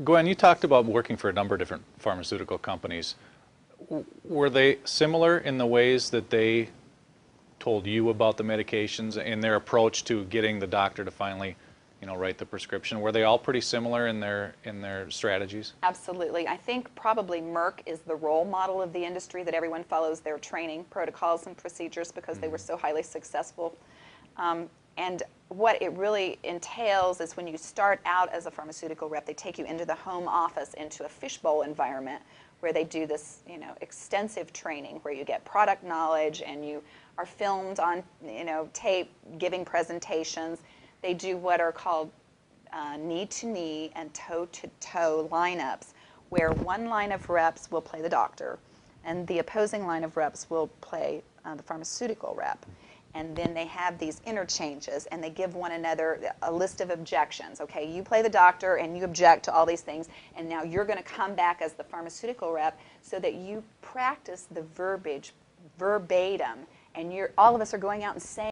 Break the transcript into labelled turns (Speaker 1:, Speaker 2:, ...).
Speaker 1: Gwen, you talked about working for a number of different pharmaceutical companies. Were they similar in the ways that they told you about the medications and their approach to getting the doctor to finally, write the prescription? Were they all pretty similar in their strategies?
Speaker 2: Absolutely. I think probably Merck is the role model of the industry, that everyone follows their training protocols and procedures because they were so highly successful. And what it really entails is when you start out as a pharmaceutical rep, they take you into the home office, into a fishbowl environment where they do this, extensive training where you get product knowledge and you are filmed on, tape giving presentations. They do what are called knee-to-knee and toe-to-toe lineups, where one line of reps will play the doctor and the opposing line of reps will play the pharmaceutical rep. And then they have these interchanges and they give one another a list of objections. Okay, you play the doctor and you object to all these things, and now you're going to come back as the pharmaceutical rep so that you practice the verbiage verbatim, and all of us are going out and saying